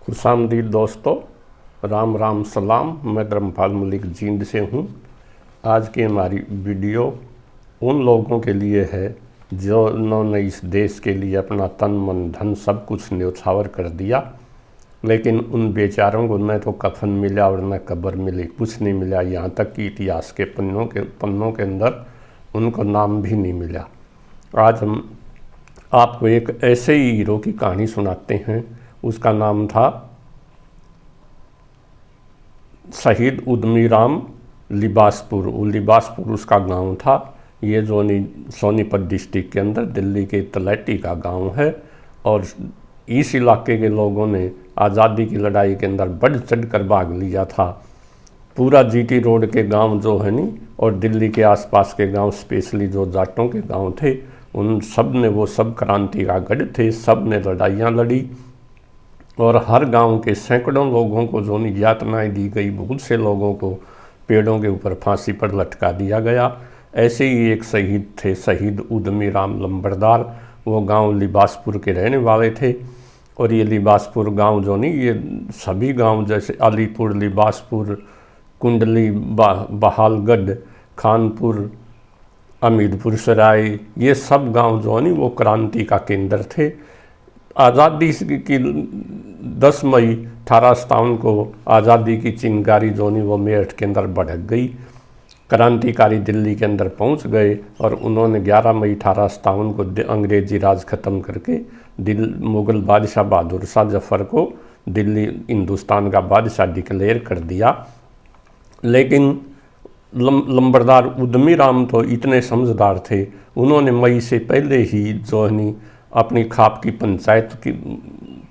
खुशामदीद दोस्तों, राम राम सलाम। मैं धर्मपाल मलिक जींद से हूँ। आज की हमारी वीडियो उन लोगों के लिए है जो उन्होंने इस देश के लिए अपना तन मन धन सब कुछ न्यौछावर कर दिया, लेकिन उन बेचारों को न तो कफन मिला और न कब्र मिली, कुछ नहीं मिला। यहाँ तक कि इतिहास के पन्नों के अंदर उनको नाम भी नहीं मिला। आज हम आपको एक ऐसे ही हीरो की कहानी सुनाते हैं। उसका नाम था शहीद उद्यमीराम लिबासपुर। लिबासपुर उसका गांव था। ये सोनीपत डिस्ट्रिक्ट के अंदर दिल्ली के तलैटी का गांव है। और इस इलाके के लोगों ने आज़ादी की लड़ाई के अंदर बढ़ चढ़ कर भाग लिया था। पूरा जीटी रोड के गांव जो है नी, और दिल्ली के आसपास के गांव, स्पेशली जो जाटों के गांव थे, उन सब ने, वो सब क्रांति का गढ़ थे। सब ने लड़ाइयाँ लड़ी और हर गांव के सैकड़ों लोगों को जो यातनाएं दी गई। बहुत से लोगों को पेड़ों के ऊपर फांसी पर लटका दिया गया। ऐसे ही एक शहीद थे, शहीद उद्यमीराम लंबरदार। वो गांव लिबासपुर के रहने वाले थे। और ये लिबासपुर गांव जो नहीं, ये सभी गांव जैसे अलीपुर, लिबासपुर, कुंडली, बहालगढ़, खानपुर, अमीरपुर सराय, ये सब गांव जो है वो क्रांति का केंद्र थे। आज़ादी की 10 मई 1857 को आज़ादी की चिंगारी जो नहीं वो मेरठ के अंदर भड़क गई। क्रांतिकारी दिल्ली के अंदर पहुंच गए और उन्होंने 11 मई 1857 को अंग्रेजी राज ख़त्म करके मुग़ल बादशाह बहादुर शाह जफ़र को दिल्ली हिंदुस्तान का बादशाह डिक्लेयर कर दिया। लेकिन लंबरदार उद्यमीराम तो इतने समझदार थे, उन्होंने मई से पहले ही जो है अपनी खाप की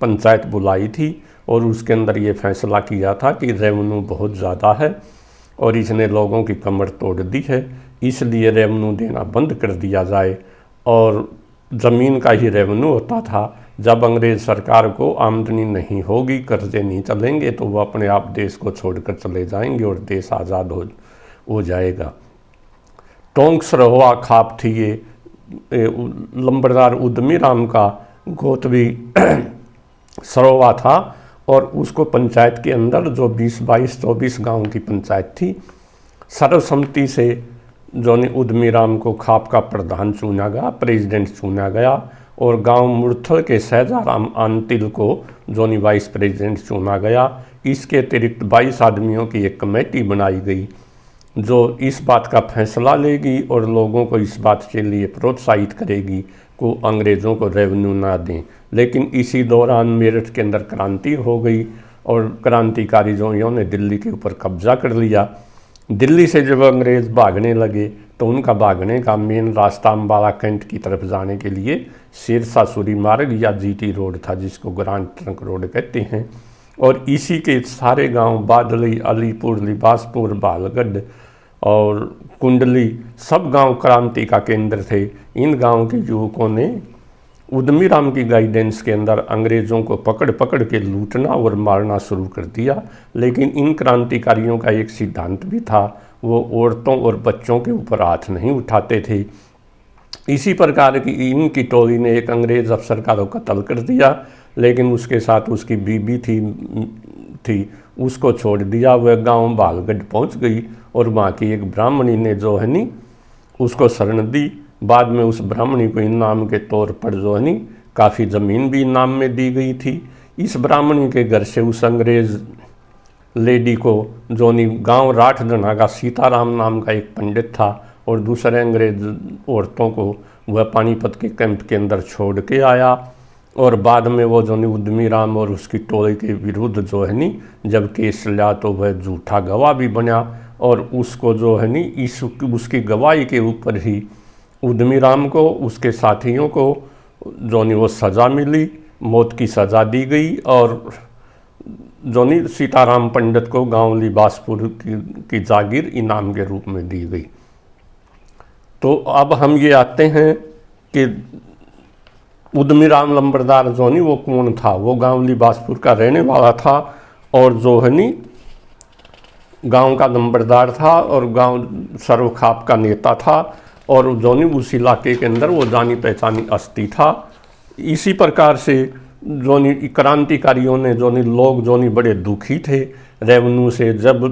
पंचायत बुलाई थी और उसके अंदर ये फैसला किया था कि रेवेन्यू बहुत ज़्यादा है और इसने लोगों की कमर तोड़ दी है, इसलिए रेवेन्यू देना बंद कर दिया जाए। और ज़मीन का ही रेवेन्यू होता था। जब अंग्रेज़ सरकार को आमदनी नहीं होगी, कर्जे नहीं चलेंगे, तो वो अपने आप देश को छोड़कर चले जाएंगे और देश आज़ाद हो जाएगा। टोंक सरोवा खाप थी ये। लंबरदार उद्यमीराम का गोतवी सरोवा था और उसको पंचायत के अंदर जो 22-24 गांव की पंचायत थी, सर्वसम्मति से जो उद्यमीराम को खाप का प्रधान चुना गया, प्रेसिडेंट चुना गया। और गांव मुरथल के शहजाराम आंतिल को जो वाइस प्रेसिडेंट चुना गया। इसके अतिरिक्त 22 आदमियों की एक कमेटी बनाई गई जो इस बात का फैसला लेगी और लोगों को इस बात के लिए प्रोत्साहित करेगी को अंग्रेज़ों को रेवेन्यू ना दें। लेकिन इसी दौरान मेरठ के अंदर क्रांति हो गई और क्रांतिकारियों ने दिल्ली के ऊपर कब्जा कर लिया। दिल्ली से जब अंग्रेज़ भागने लगे तो उनका भागने का मेन रास्ता अम्बाला कैंट की तरफ जाने के लिए शेरशाह सूरी मार्ग या जीटी रोड था, जिसको ग्रांड ट्रंक रोड कहते हैं। और इसी के सारे गांव बादली, अलीपुर, लिबासपुर, बहालगढ़ और कुंडली, सब गांव क्रांति का केंद्र थे। इन गांव के युवकों ने उद्यमीराम की गाइडेंस के अंदर अंग्रेज़ों को पकड़ पकड़ के लूटना और मारना शुरू कर दिया। लेकिन इन क्रांतिकारियों का एक सिद्धांत भी था, वो औरतों और बच्चों के ऊपर हाथ नहीं उठाते थे। इसी प्रकार की इनकी टोली ने एक अंग्रेज़ अफसर का तो कत्ल कर दिया, लेकिन उसके साथ उसकी बीबी थी उसको छोड़ दिया। वह गांव बहालगढ़ पहुंच गई और वहाँ की एक ब्राह्मणी ने जो है नी उसको शरण दी। बाद में उस ब्राह्मणी को इनाम के तौर पर जो है नी काफ़ी ज़मीन भी इनाम में दी गई थी। इस ब्राह्मणी के घर से उस अंग्रेज़ लेडी को जो नी गाँव राठधना का सीताराम नाम का एक पंडित था और दूसरे अंग्रेज़ औरतों को वह पानीपत के कैंप के अंदर छोड़ के आया। और बाद में वो जो उद्यमीराम और उसकी टोली के विरुद्ध जो है नी जब केस लिया तो वह झूठा गवाह भी बना और उसको जो है नी उसकी गवाही के ऊपर ही उद्यमीराम को, उसके साथियों को जो नी वो सज़ा मिली, मौत की सज़ा दी गई। और जो नी सीताराम पंडित को गांव लिबासपुर की जागीर इनाम के रूप में दी गई। तो अब हम ये आते हैं कि उद्यमीराम लंबरदार जो नी वो कौन था। वो गांव लिबासपुर का रहने वाला था और जो है नी गांव का नंबरदार था और गांव सर्वखाप का नेता था और जो नी उस इलाके के अंदर वो जानी पहचानी हस्ती था। इसी प्रकार से जोनी क्रांतिकारियों ने जोनी लोग जोनी बड़े दुखी थे रेवेन्यू से। जब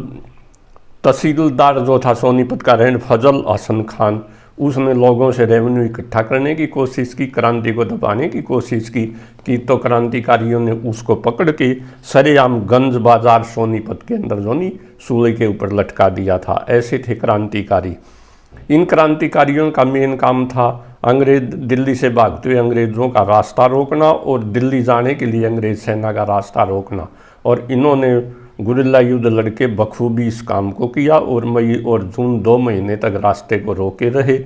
तहसीलदार जो था सोनीपत का रेंड फजल हसन खान, उसने लोगों से रेवेन्यू इकट्ठा करने की कोशिश की, क्रांति को दबाने की कोशिश की तो क्रांतिकारियों ने उसको पकड़ के सरेआम गंज बाजार सोनीपत के अंदर जोनी सूले के ऊपर लटका दिया था। ऐसे थे क्रांतिकारी। इन क्रांतिकारियों का मेन काम था अंग्रेज दिल्ली से भागते हुए अंग्रेज़ों का रास्ता रोकना और दिल्ली जाने के लिए अंग्रेज सेना का रास्ता रोकना। और इन्होंने गुरिल्ला युद्ध लड़के बखूबी इस काम को किया और मई और जून 2 महीने तक रास्ते को रोके रहे।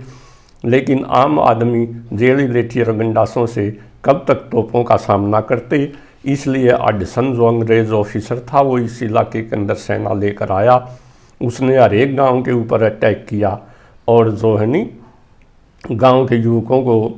लेकिन आम आदमी जेली लेठी और गंडासों से कब तक तोपों का सामना करते, इसलिए हडसन जो अंग्रेज ऑफिसर था वो इस इलाके के अंदर सेना लेकर आया। उसने हर एक गाँव के ऊपर अटैक किया और जो है नी गांव के युवकों को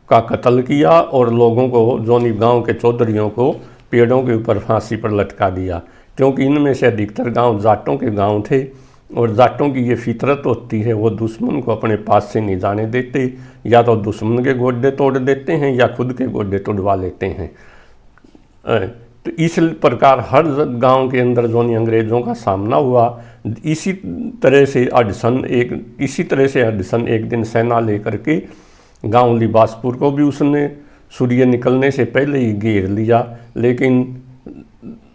का कत्ल किया और लोगों को जोनी गांव के चौधरियों को पेड़ों के ऊपर फांसी पर लटका दिया। क्योंकि इनमें से अधिकतर गांव जाटों के गांव थे और जाटों की ये फितरत होती है, वो दुश्मन को अपने पास से नहीं जाने देते, या तो दुश्मन के गोडे तोड़ देते हैं या खुद के गोडे तोड़वा लेते हैं। तो इस प्रकार हर गांव के अंदर जोनी अंग्रेज़ों का सामना हुआ। इसी तरह से हडसन एक दिन सेना लेकर के गांव लिबासपुर को भी उसने सूर्य निकलने से पहले ही घेर लिया। लेकिन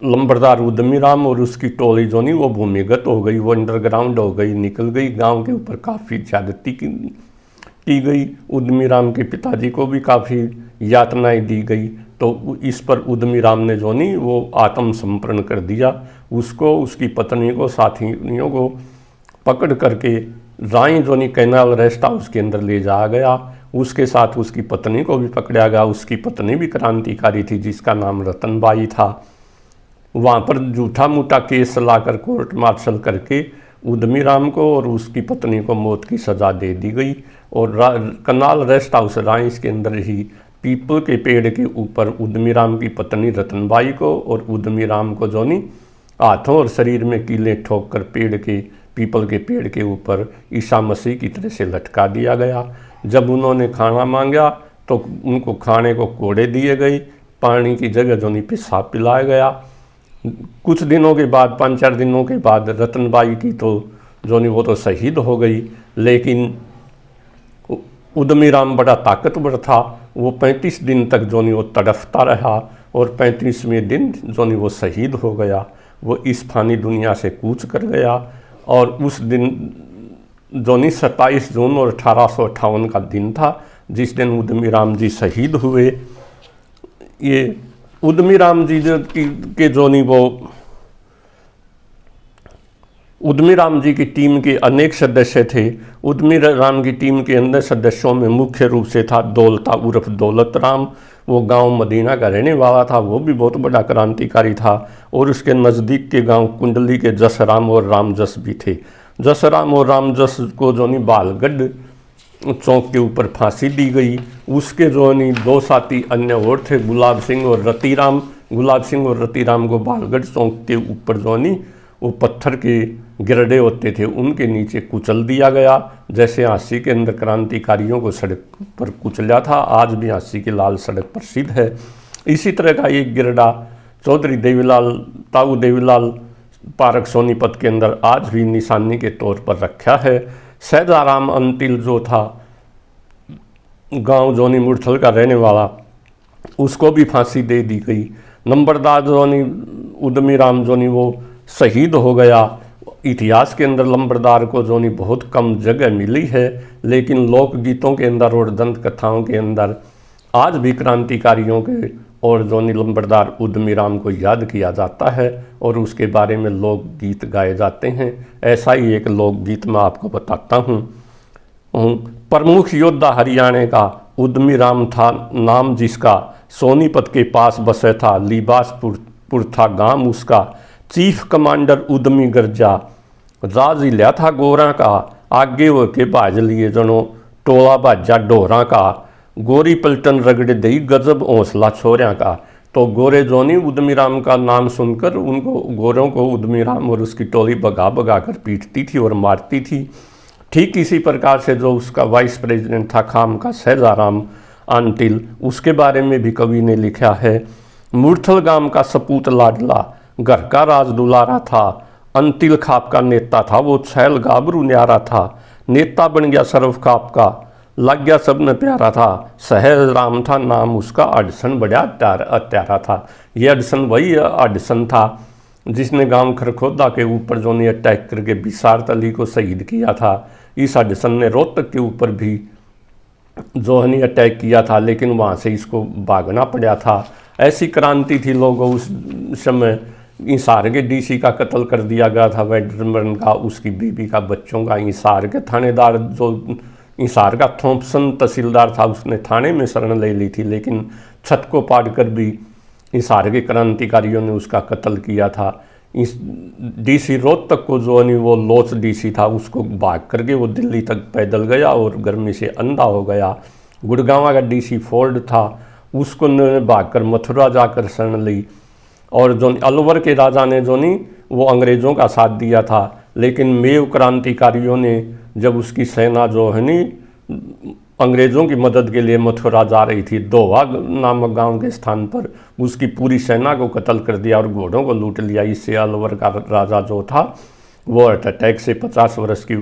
लंबरदार उद्यमी राम और उसकी टोली जो नहीं वो भूमिगत हो गई, वो अंडरग्राउंड हो गई, निकल गई। गांव के ऊपर काफ़ी ज्यादती की गई। उद्यमी राम के पिताजी को भी काफ़ी यातनाएं दी गई। तो इस पर उद्यमी राम ने जो नहीं वो आत्मसमर्पण कर दिया। उसको, उसकी पत्नी को, साथियों को पकड़ करके राई जो नहीं कैनाल रेस्ट हाउस के अंदर ले जाया गया। उसके साथ उसकी पत्नी को भी पकड़ा गया। उसकी पत्नी भी क्रांतिकारी थी जिसका नाम रतनबाई था। वहाँ पर झूठा मूठा केस लाकर कोर्ट मार्शल करके उद्यमी राम को और उसकी पत्नी को मौत की सज़ा दे दी गई। और कनाल रेस्ट हाउस राइस के अंदर ही पीपल के पेड़ के ऊपर उद्यमी राम की पत्नी रतनबाई को और उद्यमी राम को जो नहीं हाथों और शरीर में कीले ठोक कर पीपल के पेड़ के ऊपर ईसा मसीह की तरह से लटका दिया गया। जब उन्होंने खाना मांगा तो उनको खाने को कोड़े दिए गए, पानी की जगह जो नहीं पेशाब पिलाया गया। कुछ दिनों के बाद, 5-4 दिनों के बाद रतनबाई की तो जो नहीं वो तो शहीद हो गई। लेकिन उद्यमी राम बड़ा ताकतवर था, वो 35 दिन तक जो नहीं वो तड़फता रहा और 35वें दिन जो नहीं वो शहीद हो गया। वो इस फानी दुनिया से कूच कर गया। और उस दिन जो नहीं 27 जून और 1858 का दिन था जिस दिन उद्यमी राम जी शहीद हुए। ये उद्यमी राम जी के जो नहीं वो उद्यमी राम जी की टीम के अनेक सदस्य थे। उद्यमी राम की टीम के अंदर सदस्यों में मुख्य रूप से था दौलता उर्फ दौलत राम। वो गांव मदीना का रहने वाला था, वो भी बहुत बड़ा क्रांतिकारी था। और उसके नज़दीक के गांव कुंडली के जसराम और रामजस भी थे। जसराम और रामजस को जो नहीं बालगढ़ चौक के ऊपर फांसी दी गई। उसके जो नहीं 2 साथी अन्य और थे, गुलाब सिंह और रतीराम। गुलाब सिंह और रतीराम को बालगढ़ चौक के ऊपर जो नहीं वो पत्थर के गिरडे होते थे उनके नीचे कुचल दिया गया। जैसे झांसी के अंदर क्रांतिकारियों को सड़क पर कुचला था, आज भी झांसी की लाल सड़क प्रसिद्ध है। इसी तरह का एक गिरडा चौधरी देवीलाल ताऊ देवीलाल पार्क सोनीपत के अंदर आज भी निशानी के तौर पर रखा है। सैदाराम अंतिल जो था गांव जोनी मुरथल का रहने वाला, उसको भी फांसी दे दी गई। नंबरदार जोनी उद्यमी राम जोनी वो शहीद हो गया। इतिहास के अंदर लंबरदार को जो नहीं बहुत कम जगह मिली है, लेकिन लोकगीतों के अंदर और दंत कथाओं के अंदर आज भी क्रांतिकारियों के और जो नहीं लंबरदार उद्यमी राम को याद किया जाता है और उसके बारे में लोकगीत गाए जाते हैं। ऐसा ही एक लोकगीत मैं आपको बताता हूँ। प्रमुख योद्धा हरियाणा का उद्यमी राम था नाम जिसका, सोनीपत के पास बसे था लिबासपुर था गांव उसका। चीफ कमांडर उद्यमी गर्जा, राज हिल्या था गोरा का, आगे हो के भाज लिए जनो टोला भाजा डोरा का। गोरी पलटन रगड़े दई गजब हौसला छोरिया का। तो गोरे जोनी उद्यमी राम का नाम सुनकर उनको गोरों को उद्यमी राम और उसकी टोली भगा भगा कर पीटती थी और मारती थी। ठीक इसी प्रकार से जो उसका वाइस प्रेसिडेंट था खाम का सैदाराम अंतिल, उसके बारे में भी कवि ने लिखा है मूर्थल गांव का सपूत लाडला, घर का राज दुलारा था। अंतिल खाप का नेता था वो, छैल गाबरू न्यारा था। नेता बन गया सर्व खाप का, लग गया सबने प्यारा था। सहज राम था नाम उसका, अडसन बड़ा अत्यारा था। ये अडसन वही अडसन था जिसने गांव खरखोदा के ऊपर जो ने अटैक करके बिसारत अली को शहीद किया था। इस अडसन ने रोहतक के ऊपर भी जो है अटैक किया था, लेकिन वहाँ से इसको भागना पड़ा था। ऐसी क्रांति थी लोगों उस समय। हिसार के डीसी का कत्ल कर दिया गया था, वेडरमन का, उसकी बीबी का, बच्चों का। हिसार के थानेदार जो हिसार का थॉम्पसन तहसीलदार था, उसने थाने में शरण ले ली थी, लेकिन छत को पाड़ कर भी हिसार के क्रांतिकारियों ने उसका कत्ल किया था। इस डीसी रोहतक को जो है वो लोच डीसी था, उसको भाग करके वो दिल्ली तक पैदल गया और गर्मी से अंधा हो गया। गुड़गांव का डीसी फोर्ड था, उसको ने भाग कर मथुरा जाकर शरण ली। और जो अलवर के राजा ने जो नहीं वो अंग्रेज़ों का साथ दिया था, लेकिन मेव क्रांतिकारियों ने जब उसकी सेना जो है नी अंग्रेज़ों की मदद के लिए मथुरा जा रही थी, दोहा नामक गांव के स्थान पर उसकी पूरी सेना को कत्ल कर दिया और घोड़ों को लूट लिया। इससे अलवर का राजा जो था वो हार्ट अटैक से 50 वर्ष की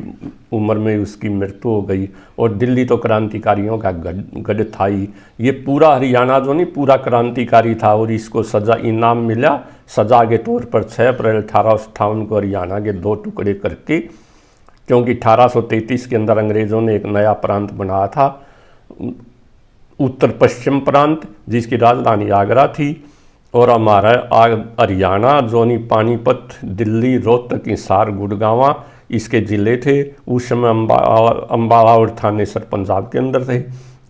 उम्र में उसकी मृत्यु हो गई। और दिल्ली तो क्रांतिकारियों का गढ़ था ही। ये पूरा हरियाणा जो नहीं पूरा क्रांतिकारी था, और इसको सजा इनाम मिला सजा के तौर पर 6 अप्रैल 1858 को हरियाणा के 2 टुकड़े करके, क्योंकि 1833 के अंदर अंग्रेज़ों ने एक नया प्रांत बनाया था, उत्तर पश्चिम प्रांत, जिसकी राजधानी आगरा थी। और हमारा हरियाणा जो नहीं पानीपत, दिल्ली, रोहतक, हिसार, गुड़गांवा इसके ज़िले थे। उस समय अम्बाला और थानेसर पंजाब के अंदर थे।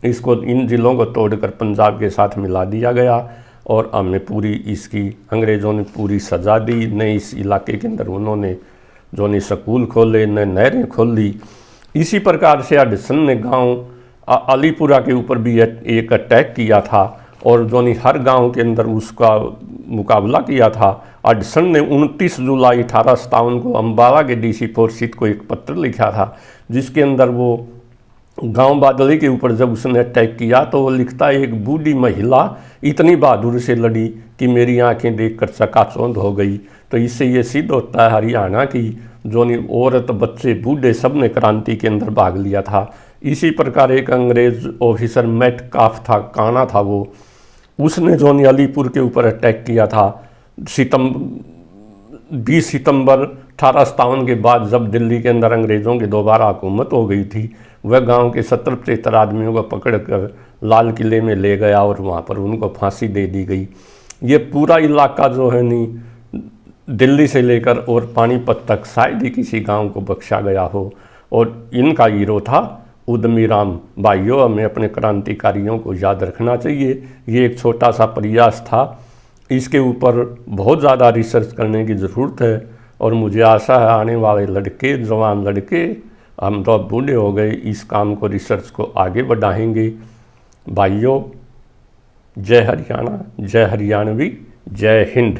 इसको इन ज़िलों को तोड़कर पंजाब के साथ मिला दिया गया और हमें पूरी इसकी अंग्रेज़ों ने पूरी सज़ा दी। न इस इलाके के अंदर उन्होंने जो नहीं स्कूल खोले, न नहरें खोली। इसी प्रकार से हडसन ने गांव अलीपुरा के ऊपर भी एक अटैक किया था और जो नहीं हर गांव के अंदर उसका मुकाबला किया था। हडसन ने 29 जुलाई 1857 को अम्बाला के डीसी फोर्सिथ को एक पत्र लिखा था, जिसके अंदर वो गांव बादली के ऊपर जब उसने अटैक किया तो वो लिखता है, एक बूढ़ी महिला इतनी बहादुर से लड़ी कि मेरी आंखें देखकर चकाचौंध हो गई। तो इससे ये सिद्ध होता है हरियाणा की जो नहीं औरत, बच्चे, बूढ़े सब ने क्रांति के अंदर भाग लिया था। इसी प्रकार एक अंग्रेज ऑफिसर मेटकाफ था, काना था वो, उसने जो नहीं अलीपुर के ऊपर अटैक किया था 20 सितंबर 1857 के बाद, जब दिल्ली के अंदर अंग्रेज़ों की दोबारा हुकूमत हो गई थी। वह गांव के 70-75 आदमियों को पकड़कर लाल किले में ले गया और वहाँ पर उनको फांसी दे दी गई। ये पूरा इलाका जो है नी दिल्ली से लेकर और पानीपत तक शायद ही किसी गांव को बख्शा गया हो। और इनका हीरो था उद्यमी राम। भाइयों, हमें अपने क्रांतिकारियों को याद रखना चाहिए। ये एक छोटा सा प्रयास था, इसके ऊपर बहुत ज़्यादा रिसर्च करने की ज़रूरत है। और मुझे आशा है आने वाले लड़के, जवान लड़के, हम तो अब बूढ़े हो गए, इस काम को, रिसर्च को आगे बढ़ाएंगे। भाइयों, जय हरियाणा, जय हरियाणवी, जय हिंद।